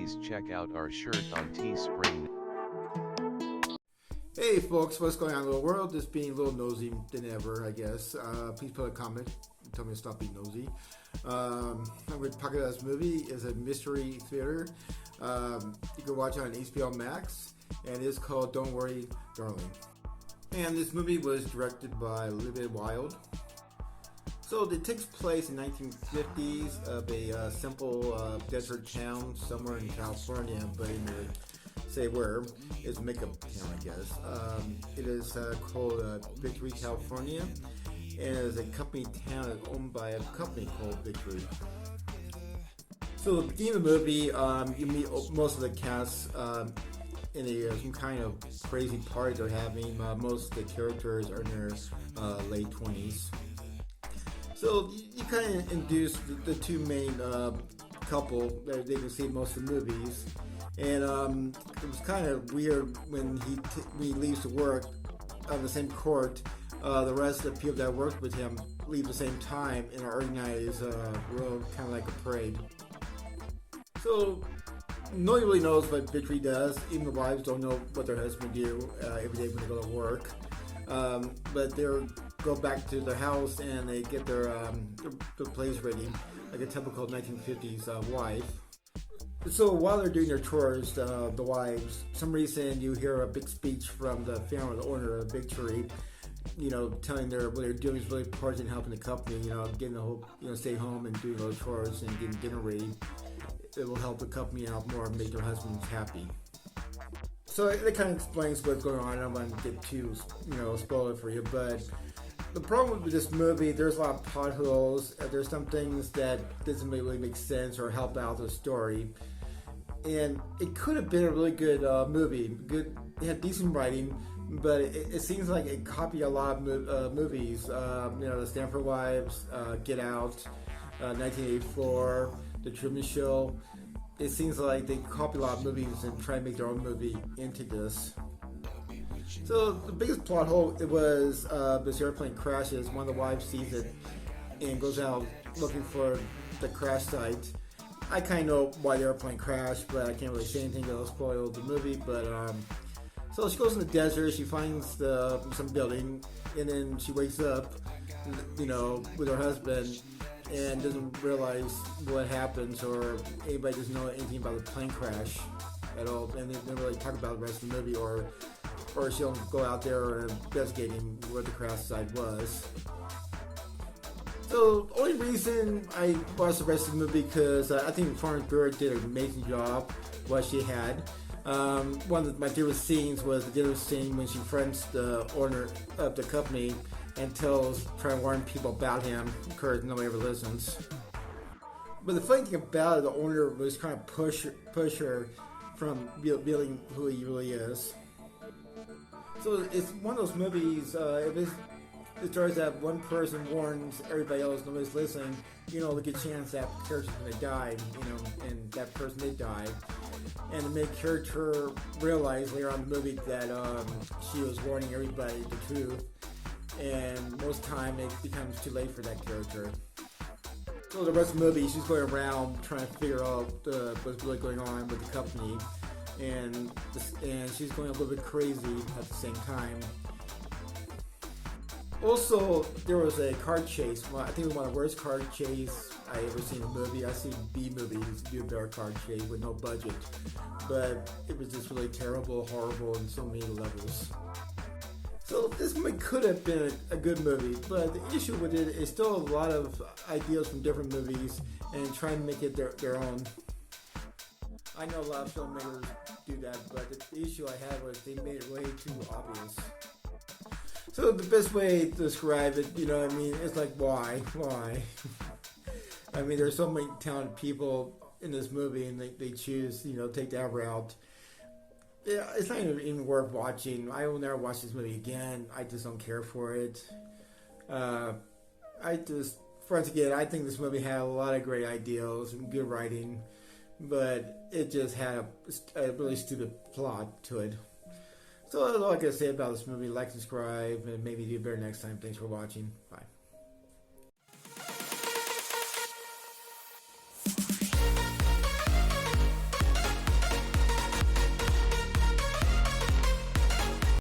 please check out our shirt on Teespring. Hey folks, what's going on in the world? Just being a little nosy than ever, I guess. Please put a comment and tell me to stop being nosy. I'm going to talk about this movie. It's a mystery theater. You can watch it on HBO Max, and it's called Don't Worry, Darling. And this movie was directed by Olivia Wilde. So it takes place in 1950s of a simple desert town somewhere in California, but in the say where it's makeup town, I guess. It is called Victory, California, and it is a company town that's owned by a company called Victory. So at the beginning of the movie, you meet most of the cast in some kind of crazy party they're having. Most of the characters are in their late 20s. So you kind of introduce the two main couple that they can see in most of the movies. And it was kind of weird when he leaves to work on the same court. The rest of the people that worked with him leave at the same time and organize real kind of like a parade. So nobody really knows what Victory does. Even the wives don't know what their husband do every day when they go to work. But they go back to their house and they get their place ready, like a typical 1950s wife. So while they're doing their chores, the wives, for some reason you hear a big speech from the family, the owner of Victory, telling what they're doing is really important in helping the company, getting the whole, stay home and doing those chores and getting dinner ready. It will help the company out more and make their husbands happy. So it kind of explains what's going on. I don't want to get too, spoil it for you, but the problem with this movie, there's a lot of plot holes. There's some things that doesn't really make sense or help out the story. And it could have been a really good movie. It had decent writing, but it seems like it copied a lot of movies. The Stanford Wives, Get Out, 1984, The Truman Show. It seems like they copy a lot of movies and try to make their own movie into this. So the biggest plot hole it was this airplane crashes. One of the wives sees it and goes out looking for the crash site. I kind of know why the airplane crashed, but I can't really say anything that'll spoil the movie. But so she goes in the desert. She finds some building, and then she wakes up, with her husband, and doesn't realize what happens or anybody doesn't know anything about the plane crash at all, and they never really talk about the rest of the movie or she'll go out there investigating what the crash site was. So the only reason I watched the rest of the movie because I think Florence Pugh did an amazing job what she had. One of my favorite scenes was the dinner scene when she confronts the owner of the company and trying to warn people about him because nobody ever listens. But the funny thing about it, the owner was kind of push her from revealing who he really is. So it's one of those movies, it starts that one person warns everybody else, nobody's listening, there's a chance that character's going to die, and that person did die. And to make character realize later on in the movie that she was warning everybody the truth. And most time it becomes too late for that character. So the rest of the movie, she's going around trying to figure out what's really going on with the company, and she's going a little bit crazy at the same time. Also, there was a car chase. Well, I think it was one of the worst car chase I ever seen in a movie. I've seen B movies do a better car chase with no budget, but it was just really terrible, horrible, on so many levels. So this movie could have been a good movie, but the issue with it is still a lot of ideas from different movies and trying to make it their own. I know a lot of filmmakers do that, but the issue I had was they made it way too obvious. So the best way to describe it, it's like why? There's so many talented people in this movie and they choose, take that route. Yeah, it's not even worth watching. I will never watch this movie again. I just don't care for it. Once again, I think this movie had a lot of great ideas and good writing, but it just had a really stupid plot to it. So that's all I can say about this movie. Like, subscribe, and maybe do better next time. Thanks for watching. Bye.